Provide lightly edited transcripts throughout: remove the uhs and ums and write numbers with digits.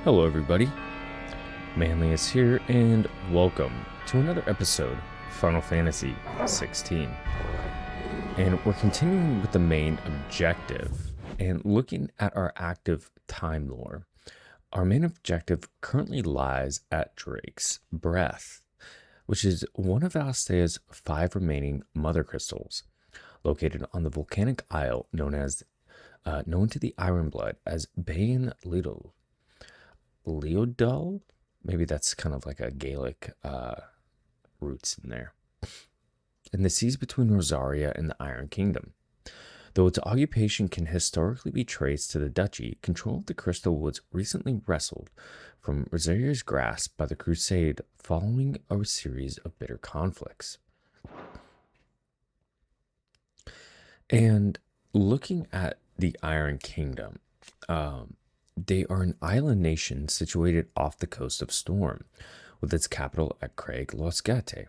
Hello everybody, Manly is here and welcome to another episode of Final Fantasy XVI. And we're continuing with the main objective and looking at our active time lore. Our main objective currently lies at Drake's Breath, which is one of Valstea's 5 remaining Mothercrystals, located on the volcanic isle known to the Ironblood as Bain Lidl. Leodul? Maybe that's kind of like a Gaelic roots in there. In the seas between Rosaria and the Iron Kingdom. Though its occupation can historically be traced to the duchy, control of the crystal was recently wrestled from Rosaria's grasp by the Crusade following a series of bitter conflicts. And looking at the Iron Kingdom, they are an island nation situated off the coast of Storm, with its capital at Craig Losgate.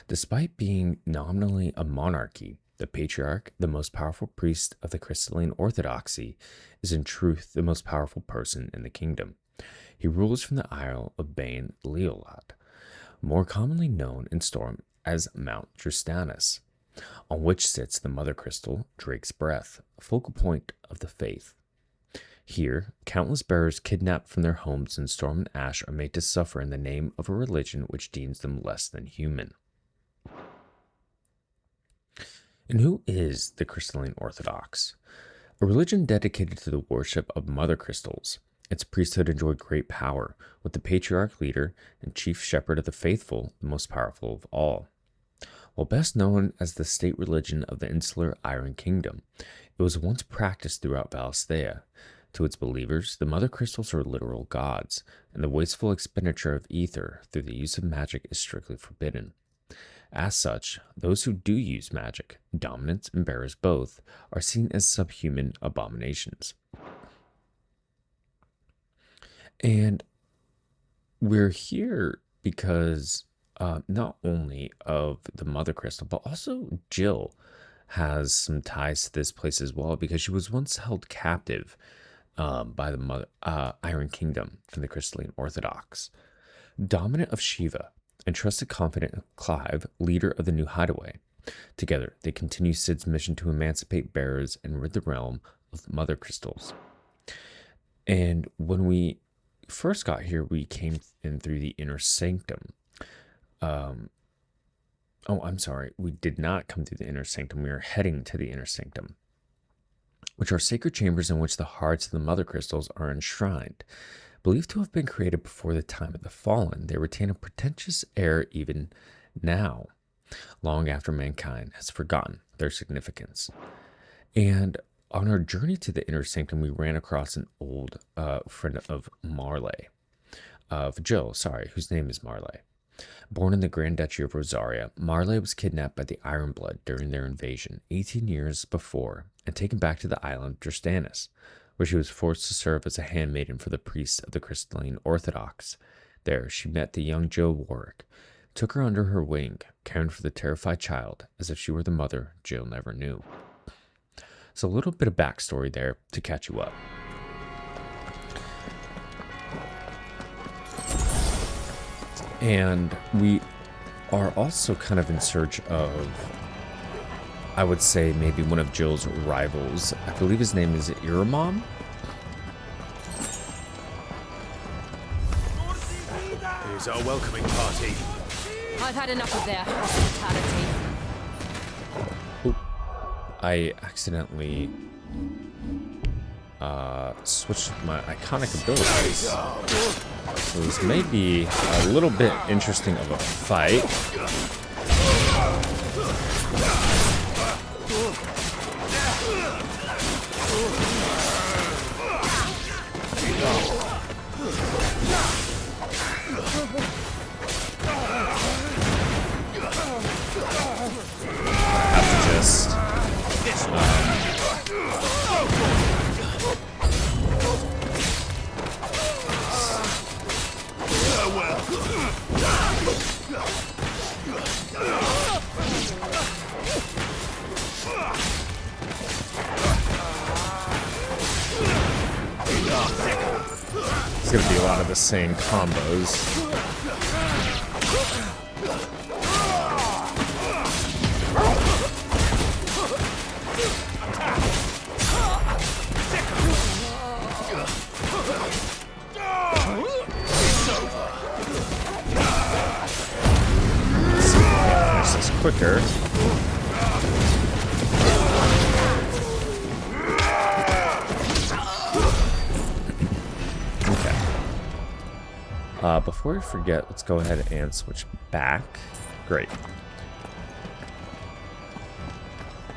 Despite being nominally a monarchy, the Patriarch, the most powerful priest of the Crystalline Orthodoxy, is in truth the most powerful person in the kingdom. He rules from the Isle of Bain Leolad, more commonly known in Storm as Mount Tristanus, on which sits the Mother Crystal, Drake's Breath, a focal point of the faith. Here, countless bearers kidnapped from their homes in Storm and Ash are made to suffer in the name of a religion which deems them less than human. And who is the Crystalline Orthodox? A religion dedicated to the worship of mother crystals. Its priesthood enjoyed great power, with the patriarch leader and chief shepherd of the faithful the most powerful of all. While best known as the state religion of the insular Iron Kingdom, it was once practiced throughout Valstea. To its believers, the mother crystals are literal gods, and the wasteful expenditure of ether through the use of magic is strictly forbidden. As such, those who do use magic, dominants and bearers both, are seen as subhuman abominations. And we're here because not only of the mother crystal, but also Jill has some ties to this place as well, because she was once held captive by the Iron Kingdom from the Crystalline Orthodox. Dominant of Shiva and trusted confidant of Clive, leader of the new hideaway. Together, they continue Cid's mission to emancipate bearers and rid the realm of mother crystals. And when we first got here, we came in through the inner sanctum. We did not come through the inner sanctum. We are heading to the inner sanctum, which are sacred chambers in which the hearts of the mother crystals are enshrined. Believed to have been created before the time of the fallen, they retain a pretentious air even now, long after mankind has forgotten their significance. And on our journey to the inner sanctum, we ran across an old friend of Jill, whose name is Marley. Born in the Grand Duchy of Rosaria, Marley was kidnapped by the Ironblood during their invasion 18 years before and taken back to the island Tristanus, where she was forced to serve as a handmaiden for the priests of the Crystalline Orthodox. There, she met the young Jill Warwick, took her under her wing, caring for the terrified child as if she were the mother Jill never knew. So a little bit of backstory there to catch you up. And we are also kind of in search of, I would say, maybe one of Jill's rivals. I believe his name is Iramam. Here's our welcoming party. I've had enough of their hospitality. Oop. I accidentally switched my iconic abilities. So this may be a little bit interesting of a fight. I have to just It's gonna be a lot of the same combos. Let's see if we can finish this quicker. Before we forget, let's go ahead and switch back. Great.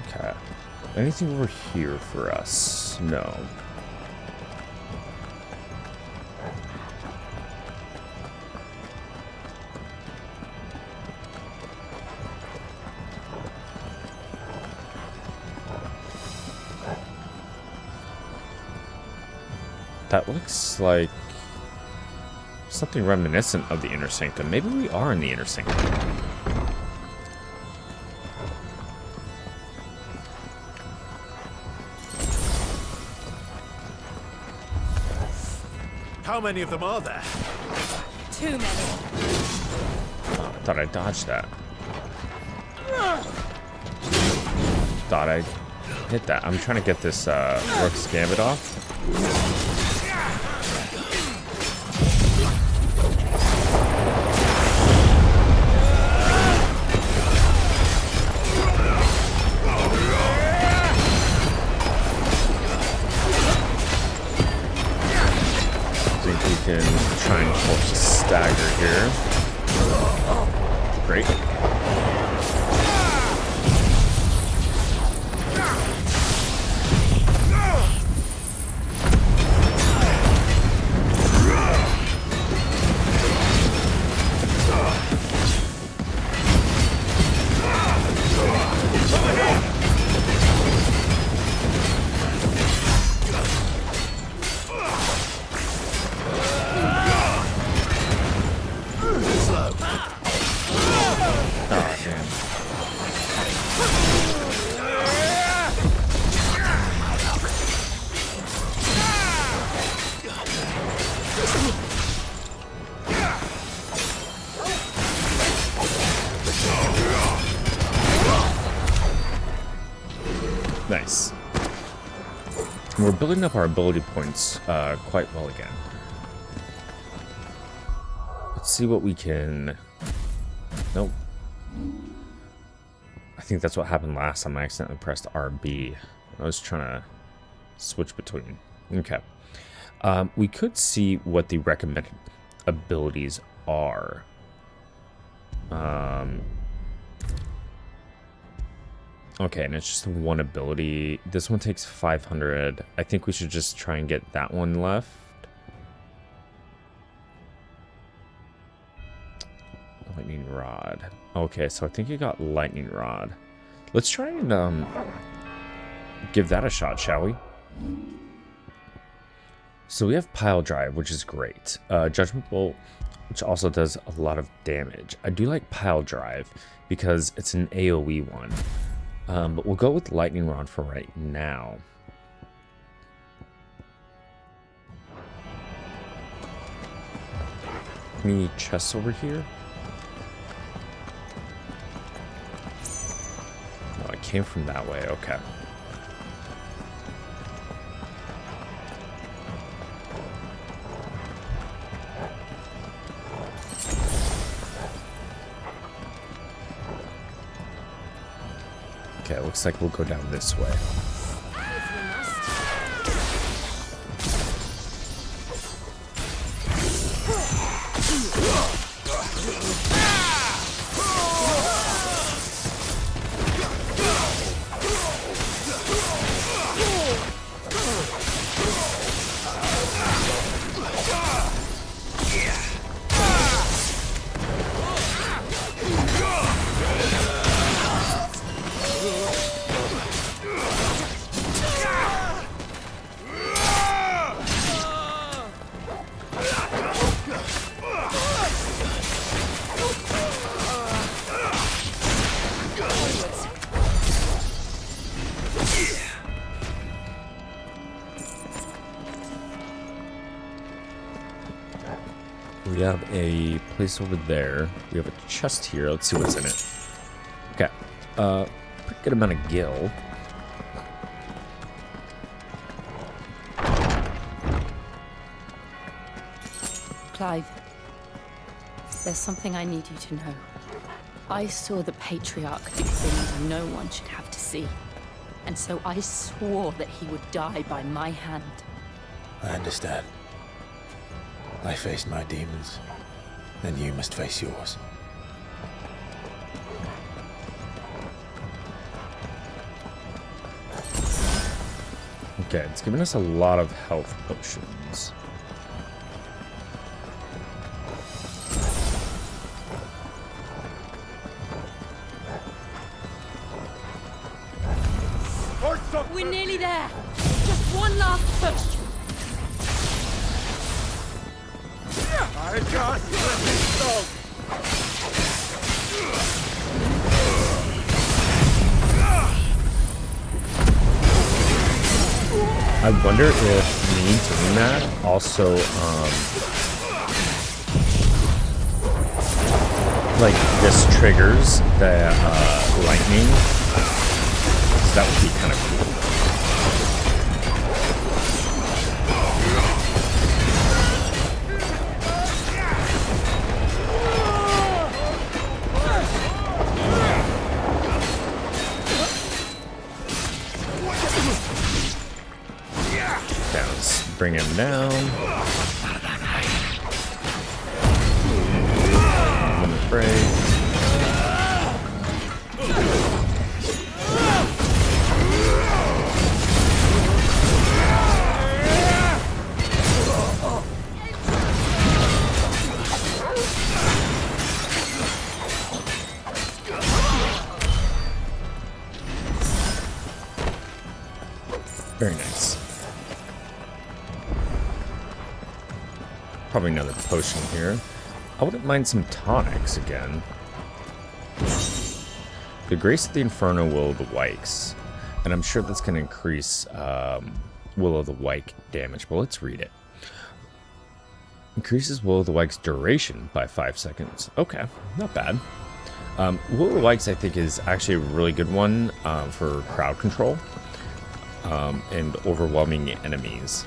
Okay. Anything over here for us? No. That looks like something reminiscent of the Inner Sanctum. Maybe we are in the Inner Sanctum. How many of them are there? Too many. Oh, I thought I dodged that. Thought I hit that. I'm trying to get this Rook's Gambit off. Can try and force a stagger here. Great. Nice. We're building up our ability points quite well again. Let's see what we can... Nope. I think that's what happened last time. I accidentally pressed RB. I was trying to switch between. Okay. We could see what the recommended abilities are. Okay, and it's just one ability. This one takes 500. I think we should just try and get that one left. Lightning Rod. Okay, so I think you got Lightning Rod. Let's try and give that a shot, shall we? So we have Pile Drive, which is great. Judgment Bolt, which also does a lot of damage. I do like Pile Drive because it's an AoE one. But we'll go with Lightning Rod for right now. Any chests over here? Oh, I came from that way. Okay. Okay, it looks like we'll go down this way. We have a place over there. We have a chest here. Let's see what's in it. Okay. Pretty good amount of gil. Clive, there's something I need you to know. I saw the Patriarch do things no one should have to see. And so I swore that he would die by my hand. I understand. I faced my demons, and you must face yours. Okay, it's giving us a lot of health potions. We're nearly there. Just one last push. I just let it go. I wonder if me doing that also, like, this triggers the lightning. So that would be kind of cool. Okay, let's bring him down. I'm afraid. Very nice. Probably another potion here. I wouldn't mind some tonics again. The Grace of the Inferno Will of the Wikes. And I'm sure that's going to increase Will of the Wike damage, but let's read it. Increases Will of the Wike's duration by 5 seconds. Okay, not bad. Will of the Wikes, I think, is actually a really good one for crowd control. And overwhelming enemies.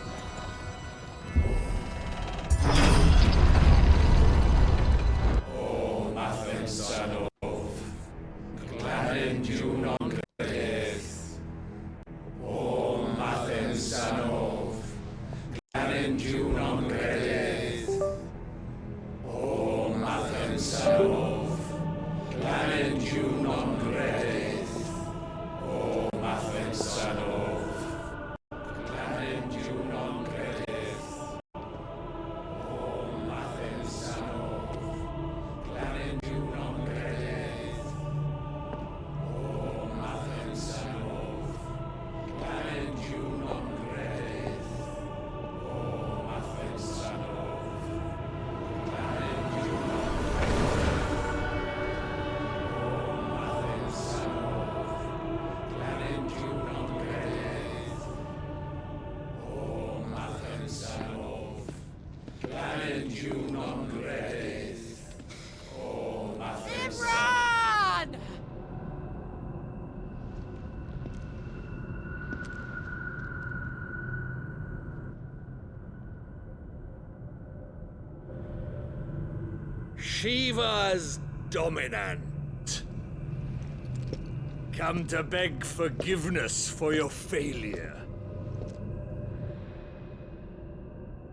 Run! Shiva's dominant. Come to beg forgiveness for your failure.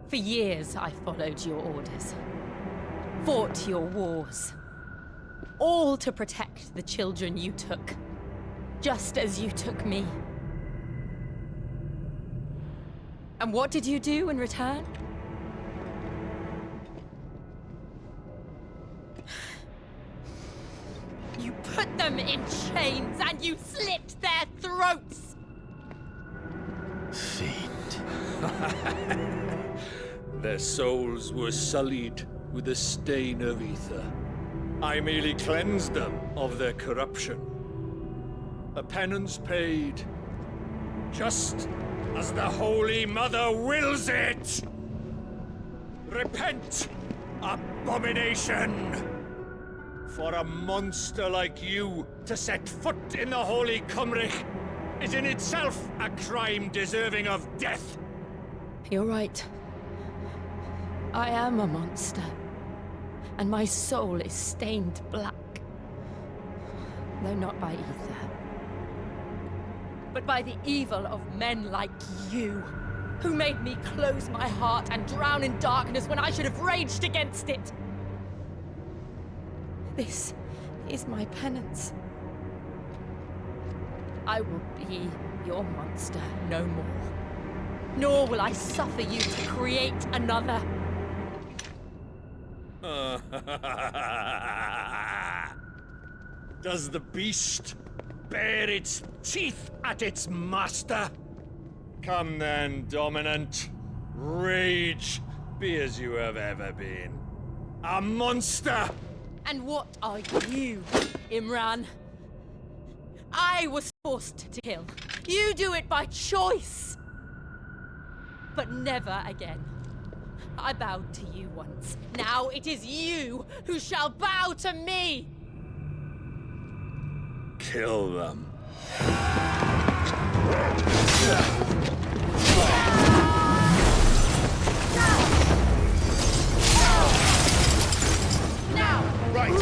For years, I followed your orders. Fought your wars. All to protect the children you took. Just as you took me. And what did you do in return? You put them in chains and you slit their throats! Fiend. Their souls were sullied with the stain of ether. I merely cleansed them of their corruption. A penance paid, just as the Holy Mother wills it! Repent Abomination! For a monster like you to set foot in the Holy Cymric is in itself a crime deserving of death. You're right. I am a monster. And my soul is stained black. Though not by ether. But by the evil of men like you, who made me close my heart and drown in darkness when I should have raged against it. This is my penance. I will be your monster no more. Nor will I suffer you to create another. Does the beast bare its teeth at its master? Come then, Dominant. Rage, be as you have ever been. A monster! And what are you, Imran? I was forced to kill. You do it by choice. But never again. I bowed to you once. Now it is you who shall bow to me! Kill them. Now! Right!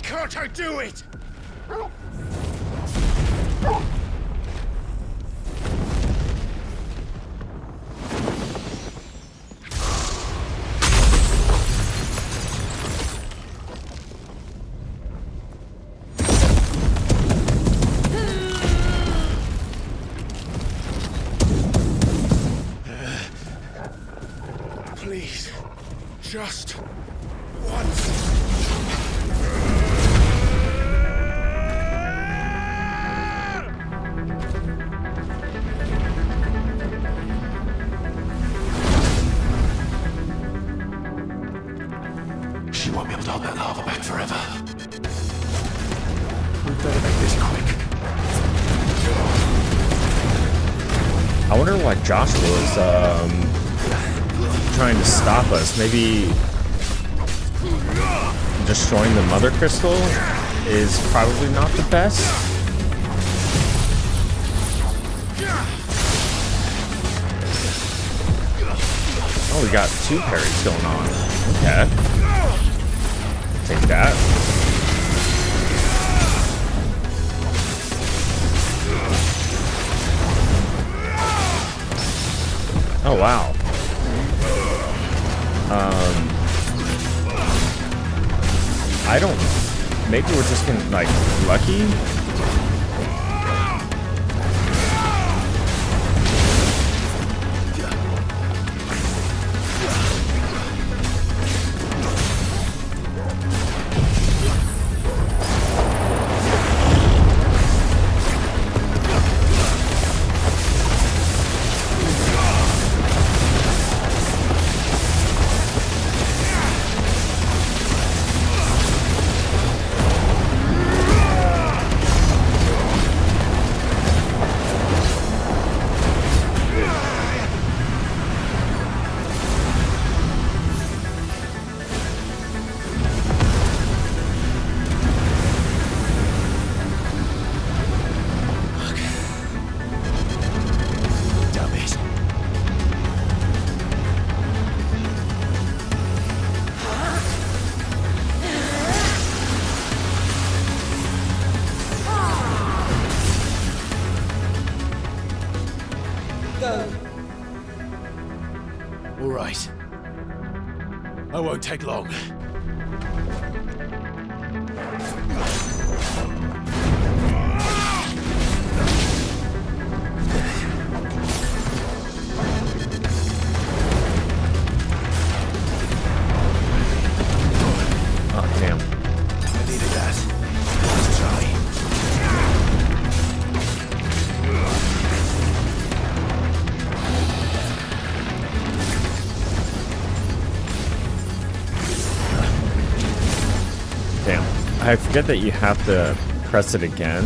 Can't I do it? Please, just once. She won't be able to hold that lava back forever. We better make this quick. I wonder why Joshua is trying to stop us. Maybe destroying the Mothercrystal is probably not the best. Oh, we got two parries going on. Okay. Take that. Oh, wow. I don't. Maybe we're just getting like lucky. All right. I won't take long. Oh, damn. I needed that. Let's try. Damn. I forget that you have to press it again.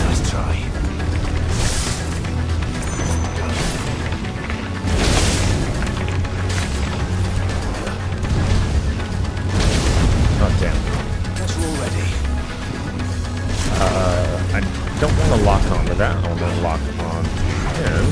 Let's try. Oh, damn. Guess we're all ready. I don't want to lock onto that. I want to lock on him.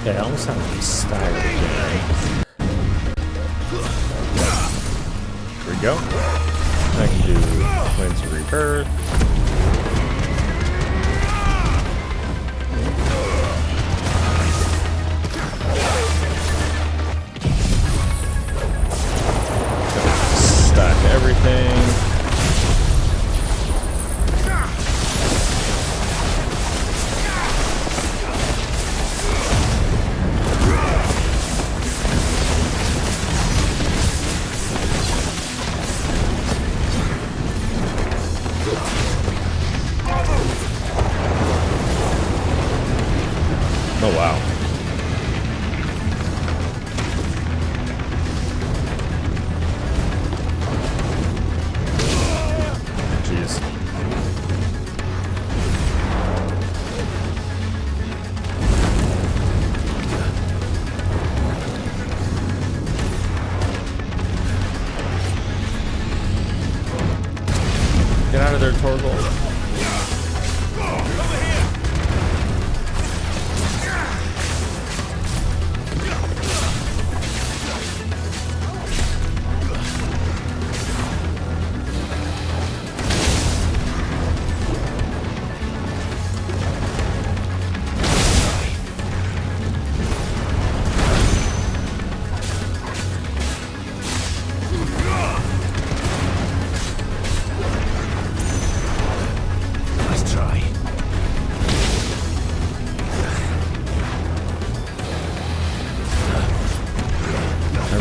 Okay, I almost have to be staggered again. Here we go. I can do Twins Rebirth. Stack everything. Oh wow. Jeez. Get out of there, Torgal.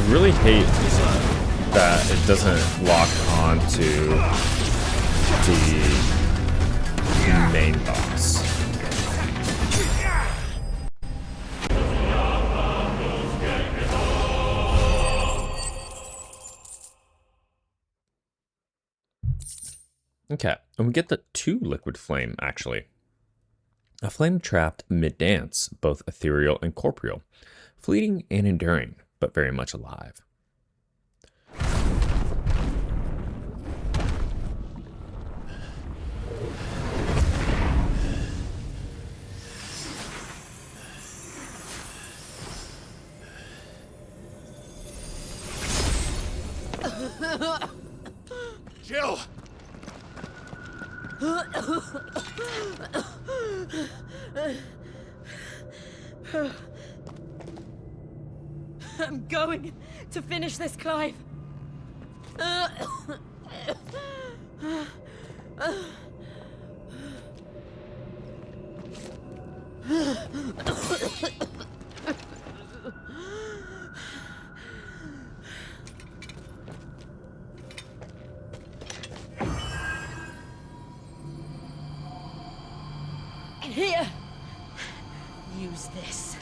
really hate that it doesn't lock onto the main boss. Okay, and we get the 2 liquid flame, actually. A flame trapped mid-dance, both ethereal and corporeal, fleeting and enduring, but very much alive. Jill! I'm going to finish this, Clive. Here, use this.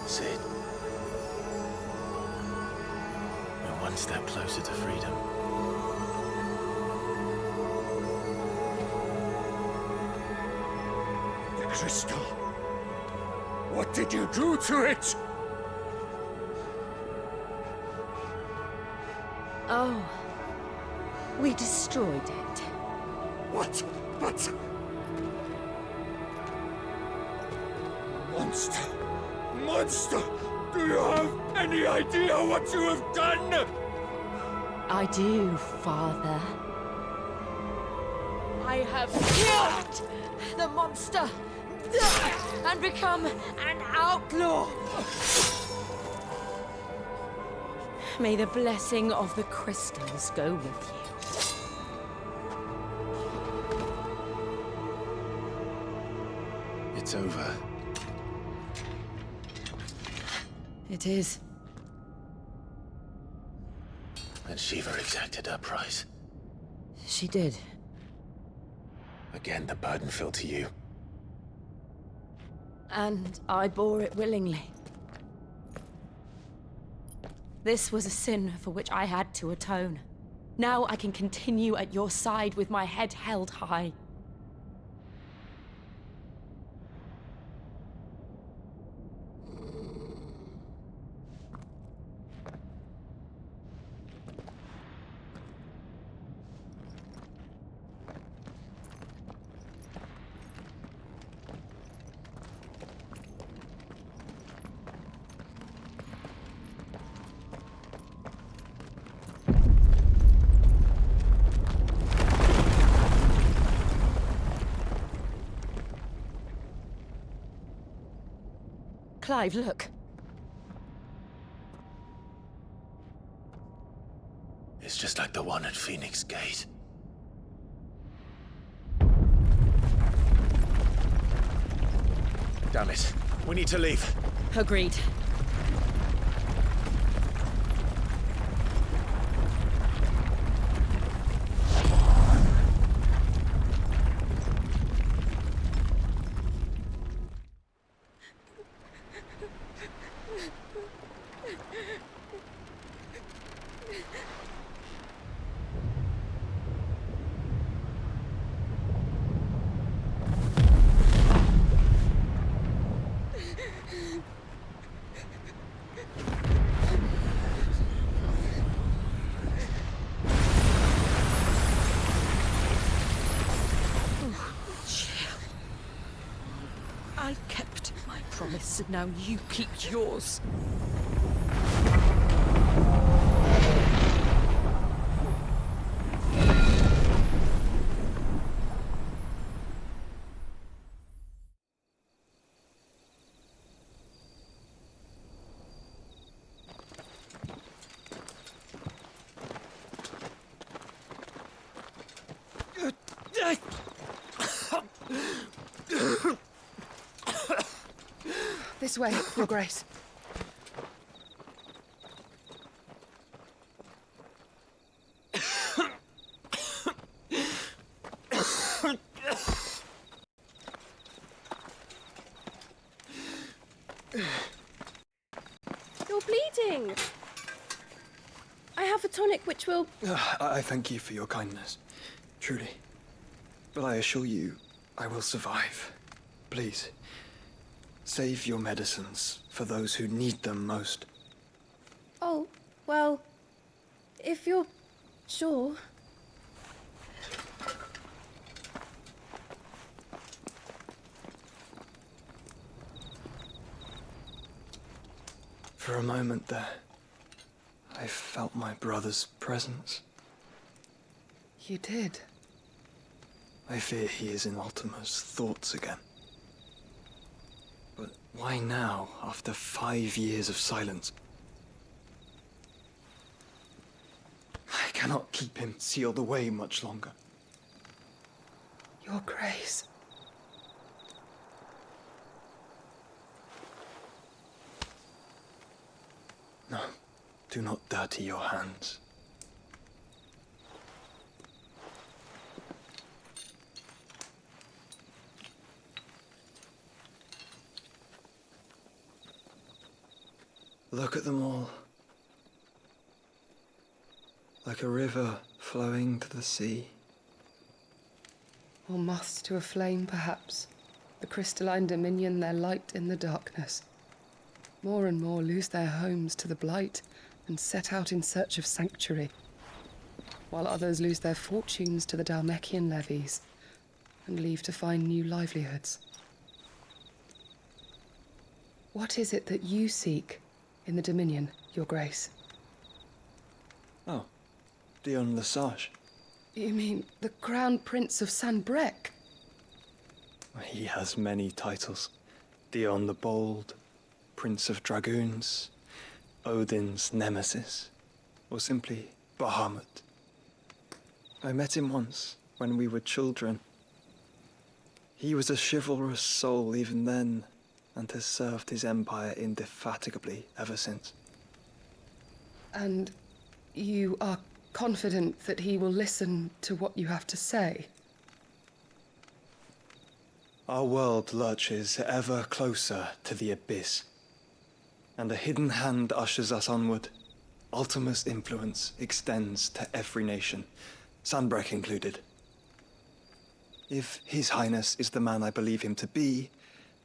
Sid. We're one step closer to freedom. The crystal. What did you do to it? Oh, we destroyed it. What? But... Monster! Monster! Do you have any idea what you have done? I do, Father. I have killed the monster and become an outlaw. May the blessing of the crystals go with you. It's over. It is. And Shiva exacted her price. She did. Again, the burden fell to you. And I bore it willingly. This was a sin for which I had to atone. Now I can continue at your side with my head held high. Clive, look. It's just like the one at Phoenix Gate. Damn it. We need to leave. Agreed. his, and now you keep yours. This way, Your Grace. You're bleeding. I have a tonic which will... I thank you for your kindness, truly. But I assure you, I will survive. Please, save your medicines for those who need them most. Oh, well, if you're sure. For a moment there, I felt my brother's presence. You did? I fear he is in Ultima's thoughts again. But why now, after 5 years of silence? I cannot keep him sealed away much longer. Your Grace. No, do not dirty your hands. Look at them all. Like a river flowing to the sea. Or moths to a flame, perhaps. The crystalline dominion their light in the darkness. More and more lose their homes to the blight and set out in search of sanctuary, while others lose their fortunes to the Dhalmekian levies and leave to find new livelihoods. What is it that you seek in the Dominion, Your Grace? Oh, Dion Lesage. You mean the Crown Prince of Sanbreque? He has many titles. Dion the Bold, Prince of Dragoons, Odin's Nemesis, or simply Bahamut. I met him once, when we were children. He was a chivalrous soul even then, and has served his empire indefatigably ever since. And you are confident that he will listen to what you have to say? Our world lurches ever closer to the abyss, and a hidden hand ushers us onward. Ultima's influence extends to every nation, Sanbreque included. If His Highness is the man I believe him to be,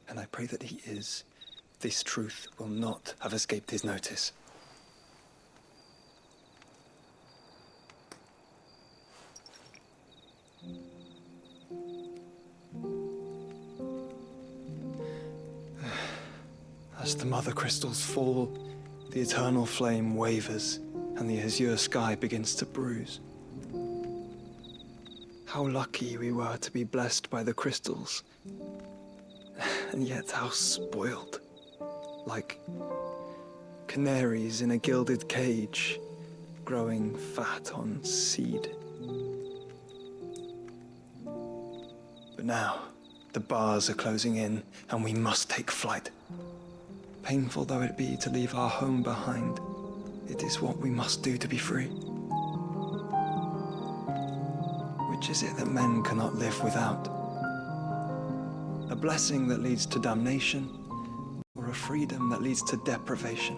and I pray that he is, this truth will not have escaped his notice. As the Mothercrystals fall, the eternal flame wavers, and the azure sky begins to bruise. How lucky we were to be blessed by the crystals, and yet how spoiled. Like canaries in a gilded cage, growing fat on seed. But now, the bars are closing in, and we must take flight. Painful though it be to leave our home behind, it is what we must do to be free. Which is it that men cannot live without? A blessing that leads to damnation, or a freedom that leads to deprivation?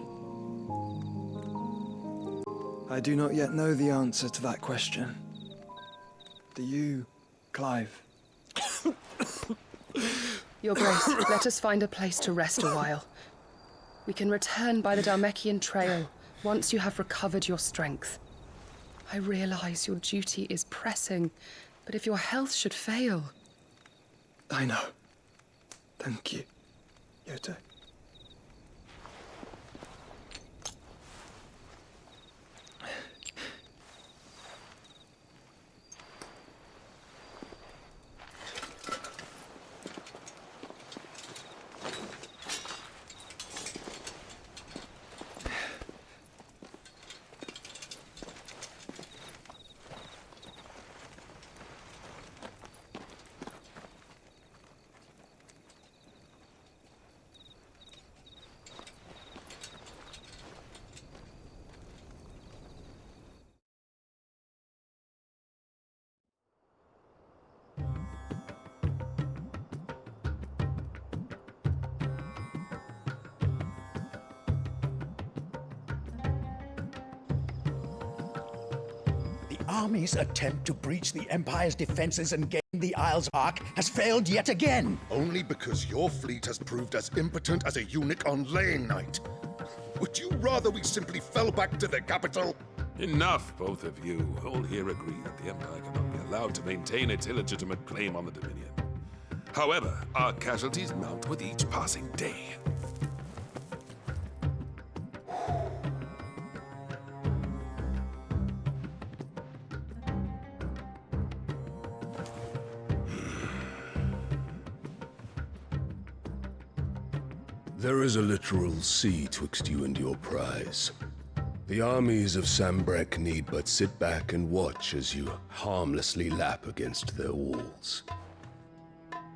I do not yet know the answer to that question. Do you, Clive? Your Grace, let us find a place to rest a while. We can return by the Dhalmekian trail once you have recovered your strength. I realize your duty is pressing, but if your health should fail... I know. Thank you, Yoto. army's attempt to breach the Empire's defenses and gain the Isle's Ark has failed yet again. Only because your fleet has proved as impotent as a eunuch on laying night. Would you rather we simply fell back to the capital? Enough, both of you. All here agree that the Empire cannot be allowed to maintain its illegitimate claim on the Dominion. However, our casualties mount with each passing day. There is a literal sea twixt you and your prize. The armies of Sanbreque need but sit back and watch as you harmlessly lap against their walls.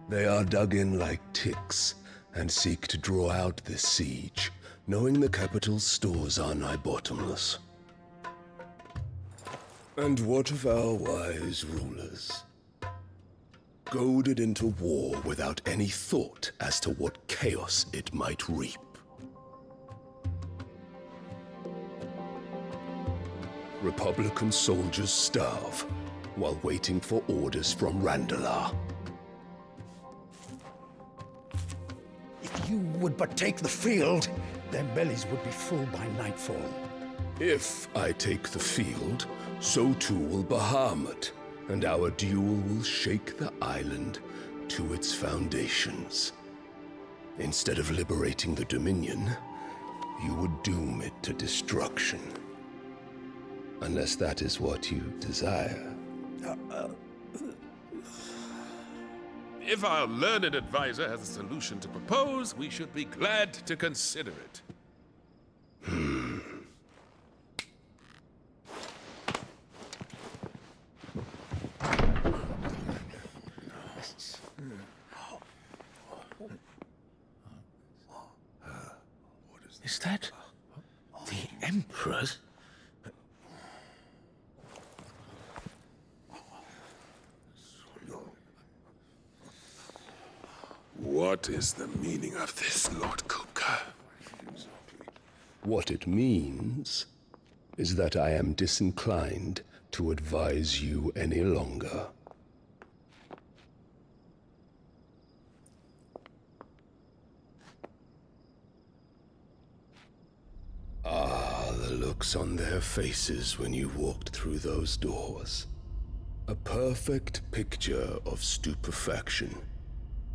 They are dug in like ticks and seek to draw out this siege, knowing the capital's stores are nigh bottomless. And what of our wise rulers? Goaded into war without any thought as to what chaos it might reap. Republican soldiers starve while waiting for orders from Randalar. If you would but take the field, their bellies would be full by nightfall. If I take the field, so too will Bahamut, and our duel will shake the island to its foundations. Instead of liberating the Dominion, you would doom it to destruction. Unless that is what you desire. If our learned advisor has a solution to propose, we should be glad to consider it. Is that the Emperor's? What is the meaning of this, Lord Kupka? What it means is that I am disinclined to advise you any longer. Ah, the looks on their faces when you walked through those doors. A perfect picture of stupefaction.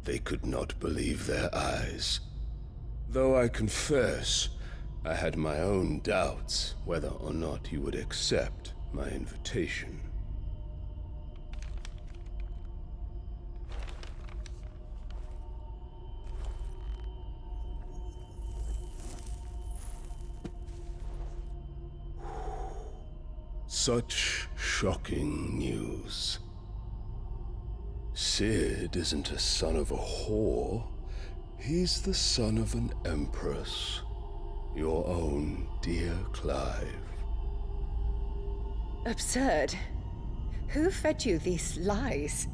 They could not believe their eyes. Though I confess, I had my own doubts whether or not you would accept my invitation. Such shocking news. Sid isn't a son of a whore. He's the son of an empress. Your own dear Clive. Absurd. Who fed you these lies?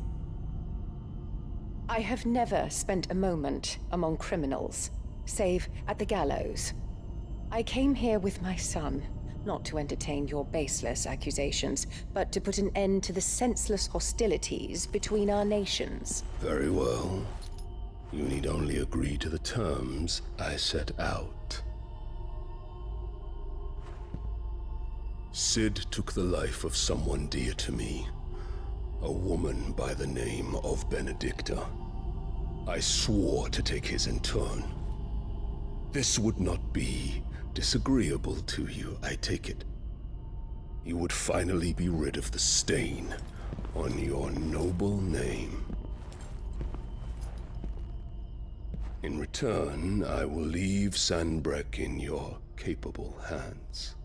I have never spent a moment among criminals, save at the gallows. I came here with my son, not to entertain your baseless accusations, but to put an end to the senseless hostilities between our nations. Very well. You need only agree to the terms I set out. Sid took the life of someone dear to me, a woman by the name of Benedicta. I swore to take his in turn. This would not be disagreeable to you, I take it. You would finally be rid of the stain on your noble name. In return, I will leave Sanbreque in your capable hands.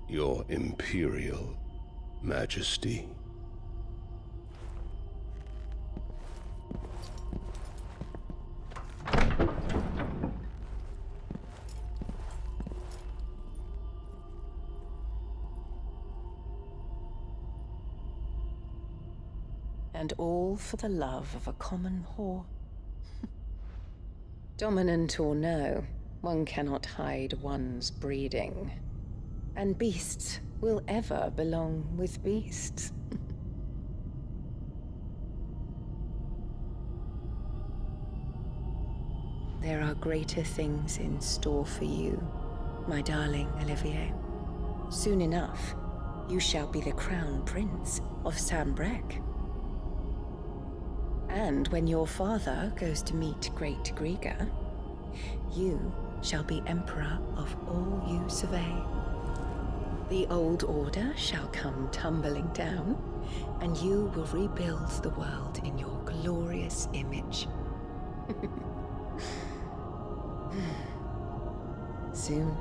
Your Imperial Majesty. And all for the love of a common whore. Dominant or no, one cannot hide one's breeding. And beasts will ever belong with beasts. There are greater things in store for you, my darling Olivier. Soon enough, you shall be the crown prince of Sanbreque. And when your father goes to meet Great Griga, you shall be emperor of all you survey. The old order shall come tumbling down, and you will rebuild the world in your glorious image. Soon.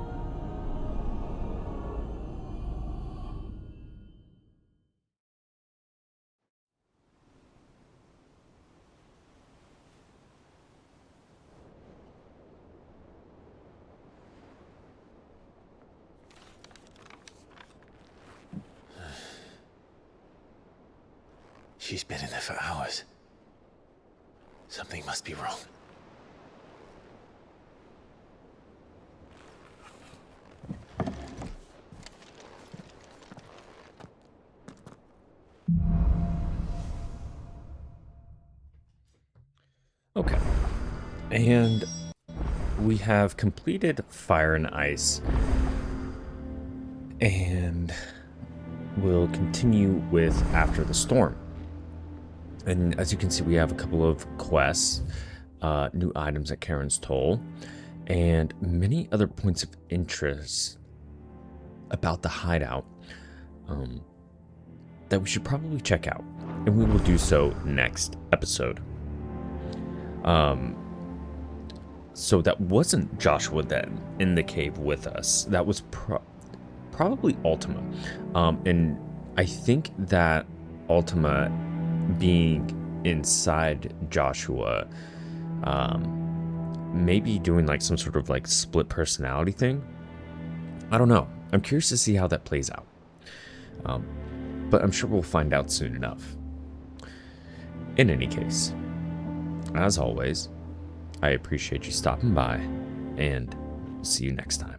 She's been in there for hours. Something must be wrong. Okay. And we have completed Fire and Ice. And we'll continue with After the Storm. And as you can see, we have a couple of quests, new items at Karen's Toll, and many other points of interest about the hideout that we should probably check out. And we will do so next episode. So that wasn't Joshua then in the cave with us. That was probably Ultima. And I think that Ultima being inside Joshua, maybe doing like some sort of like split personality thing. I don't know. I'm curious to see how that plays out. But I'm sure we'll find out soon enough. In any case, as always, I appreciate you stopping by, and see you next time.